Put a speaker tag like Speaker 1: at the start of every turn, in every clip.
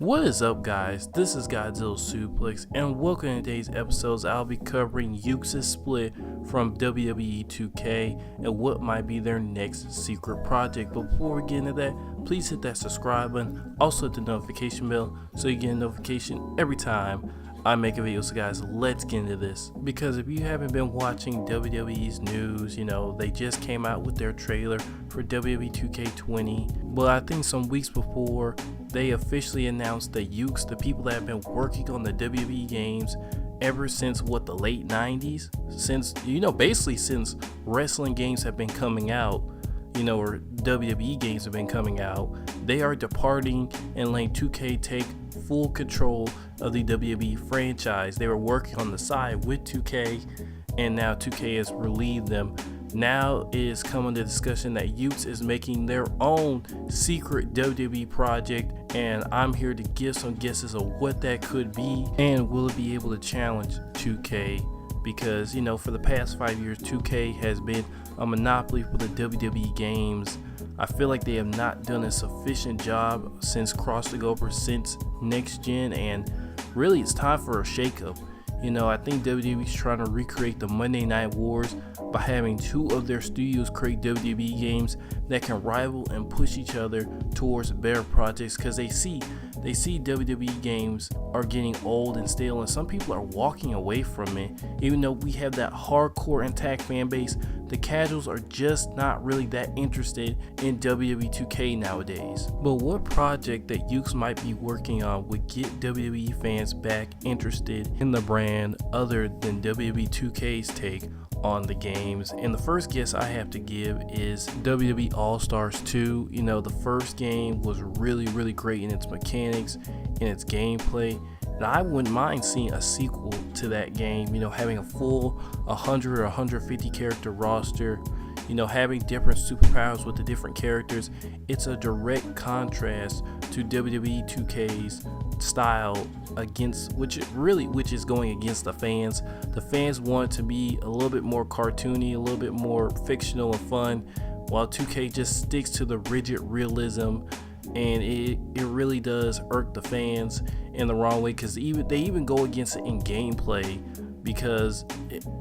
Speaker 1: What is up, guys? This is Godzilla Suplex, and welcome to today's episodes. I'll be covering Yukes' split from WWE 2K and what might be their next secret project. But before we get into that, please hit that subscribe button, also hit the notification bell so you get a notification every time I make a video. So guys, let's get into this, because if you haven't been watching WWE's news, they just came out with their trailer for WWE 2K20, but I think some weeks before they officially announced that Yukes, the people that have been working on the WWE games ever since the late 90s, since basically since wrestling games have been coming out, or WWE games have been coming out, they are departing and letting 2K take full control of the WWE franchise. They were working on the side with 2K, and now 2K has relieved them. Now is coming the discussion that Yukes is making their own secret WWE project, and I'm here to give some guesses of what that could be, and will it be able to challenge 2K, because for the past 5 years 2K has been a monopoly for the WWE games. I feel like they have not done a sufficient job since crossing over since next gen, and really it's time for a shakeup. I think WWE's trying to recreate the Monday Night Wars by having two of their studios create WWE games that can rival and push each other towards better projects, because they see WWE games are getting old and stale, and some people are walking away from it. Even though we have that hardcore intact fan base, the casuals are just not really that interested in WWE 2K nowadays. But what project that Yukes might be working on would get WWE fans back interested in the brand other than WWE 2K's take on the games? And the first guess I have to give is WWE All-Stars 2. The first game was really great in its mechanics, in its gameplay, and I wouldn't mind seeing a sequel to that game, having a full 100 or 150 character roster, having different superpowers with the different characters. It's a direct contrast to WWE 2K's style, which is going against the fans. The fans want it to be a little bit more cartoony, a little bit more fictional and fun, while 2K just sticks to the rigid realism, and it really does irk the fans in the wrong way, because they even go against it in gameplay, because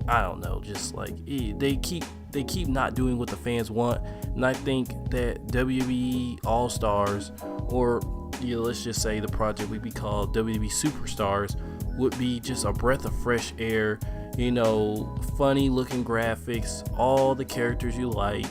Speaker 1: I don't know, just like they keep not doing what the fans want. And I think that WWE All-Stars, or let's just say the project would be called WWE Superstars, would be just a breath of fresh air. Funny looking graphics, all the characters you like,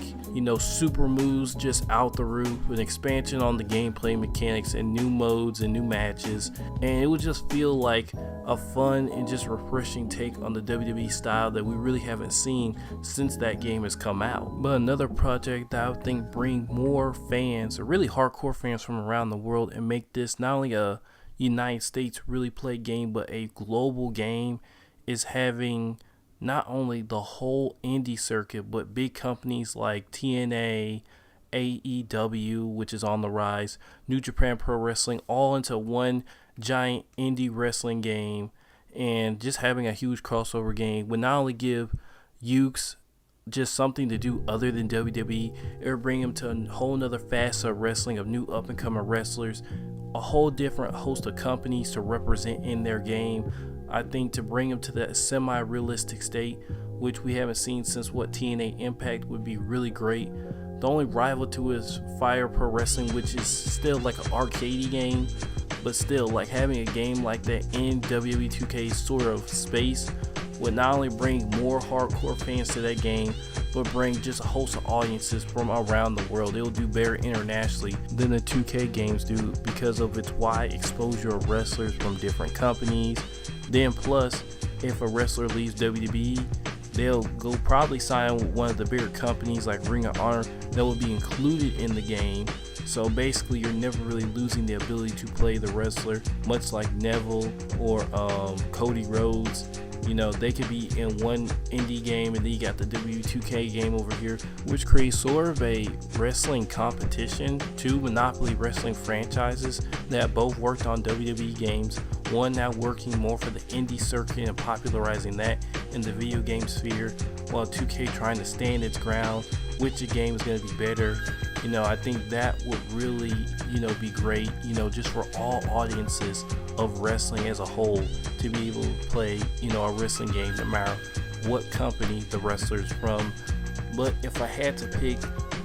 Speaker 1: super moves just out the roof, an expansion on the gameplay mechanics and new modes and new matches, and it would just feel like a fun and just refreshing take on the WWE style that we really haven't seen since that game has come out. But another project that I would think bring more fans, or really hardcore fans from around the world, and make this not only a United States really play game but a global game, is having not only the whole indie circuit, but big companies like TNA, AEW, which is on the rise, New Japan Pro Wrestling, all into one giant indie wrestling game, and just having a huge crossover game would not only give Yukes just something to do other than WWE, it would bring them to a whole nother facet of wrestling, of new up and coming wrestlers, a whole different host of companies to represent in their game. I think to bring them to that semi-realistic state, which we haven't seen since TNA Impact, would be really great. The only rival to it is Fire Pro Wrestling, which is still like an arcadey game, but still, like, having a game like that in WWE 2K's sort of space would not only bring more hardcore fans to that game, but bring just a host of audiences from around the world. It will do better internationally than the 2K games do, because of its wide exposure of wrestlers from different companies. Then plus, if a wrestler leaves WWE, they'll go probably sign with one of the bigger companies like Ring of Honor that will be included in the game. So basically, you're never really losing the ability to play the wrestler, much like Neville or Cody Rhodes. They could be in one indie game, and then you got the W2K game over here, which creates sort of a wrestling competition. Two Monopoly wrestling franchises that both worked on WWE games, one now working more for the indie circuit and popularizing that, in the video game sphere, while 2K trying to stand its ground, which game is going to be better. I think that would really, be great, just for all audiences of wrestling as a whole to be able to play, a wrestling game no matter what company the wrestler's from. But if I had to pick,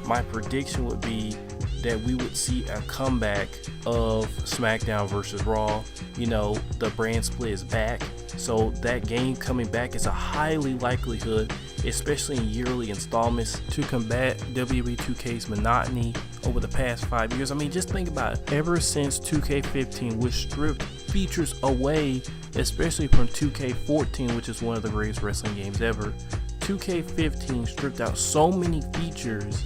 Speaker 1: my prediction would be that we would see a comeback of SmackDown versus Raw. The brand split is back, so that game coming back is a highly likelihood, especially in yearly installments, to combat WWE 2K's monotony over the past 5 years. Just think about it. Ever since 2K15, which stripped features away, especially from 2K14, which is one of the greatest wrestling games ever, 2K15 stripped out so many features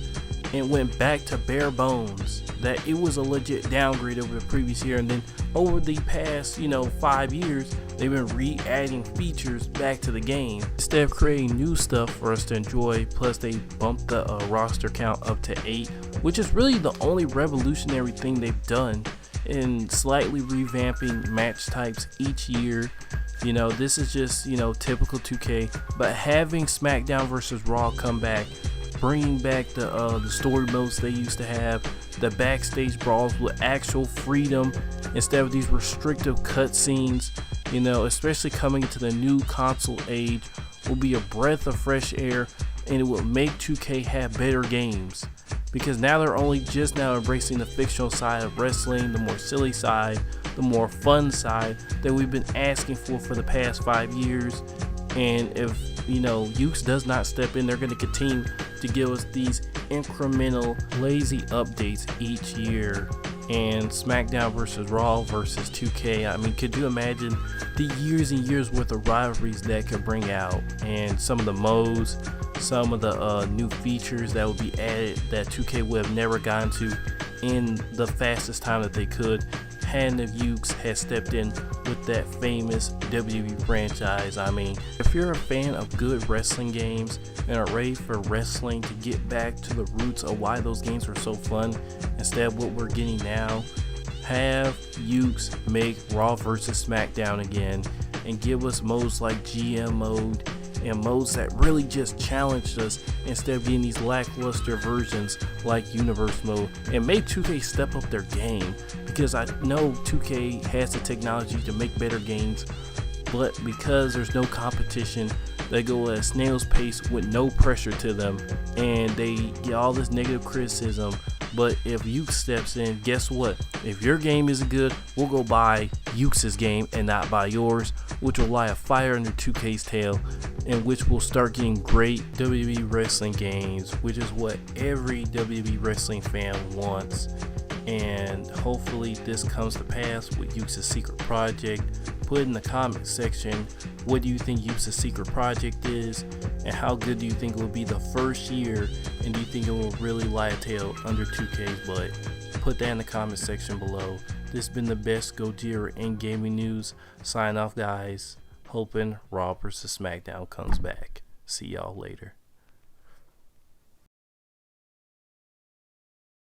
Speaker 1: and went back to bare bones that it was a legit downgrade over the previous year. And then over the past 5 years, they've been re-adding features back to the game instead of creating new stuff for us to enjoy. Plus they bumped the roster count up to 8, which is really the only revolutionary thing they've done in slightly revamping match types each year. This is just typical 2K. But having SmackDown versus Raw come back, bringing back the story modes they used to have, the backstage brawls with actual freedom instead of these restrictive cutscenes, especially coming into the new console age, will be a breath of fresh air, and it will make 2K have better games, because now they're only just now embracing the fictional side of wrestling, the more silly side, the more fun side that we've been asking for the past 5 years. And if Yukes does not step in, they're going to continue to give us these incremental lazy updates each year. And SmackDown versus Raw versus 2K, could you imagine the years and years worth of rivalries that could bring out, and some of the modes, some of the new features that would be added that 2K would have never gotten to in the fastest time that they could, had if Yukes had stepped in with that famous WWE franchise. If you're a fan of good wrestling games and are ready for wrestling to get back to the roots of why those games were so fun instead of what we're getting now, have Yukes make Raw versus SmackDown again and give us modes like GM mode and modes that really just challenged us instead of getting these lackluster versions like Universe mode. And make 2K step up their game, because I know 2K has the technology to make better games, but because there's no competition, they go at a snail's pace with no pressure to them, and they get all this negative criticism. But if Yukes steps in, guess what? If your game isn't good, we'll go buy Yukes' game and not buy yours, which will light a fire under 2K's tail, and which will start getting great WWE wrestling games, which is what every WWE wrestling fan wants. And hopefully this comes to pass with Yukes' secret project. Put in the comment section, what do you think Yukes' secret project is, and how good do you think it will be the first year, and do you think it will really light a tail under 2K's butt? Put that in the comment section below. This has been the best Gojira in gaming news. Sign off, guys. Hoping Raw vs. SmackDown comes back. See y'all later.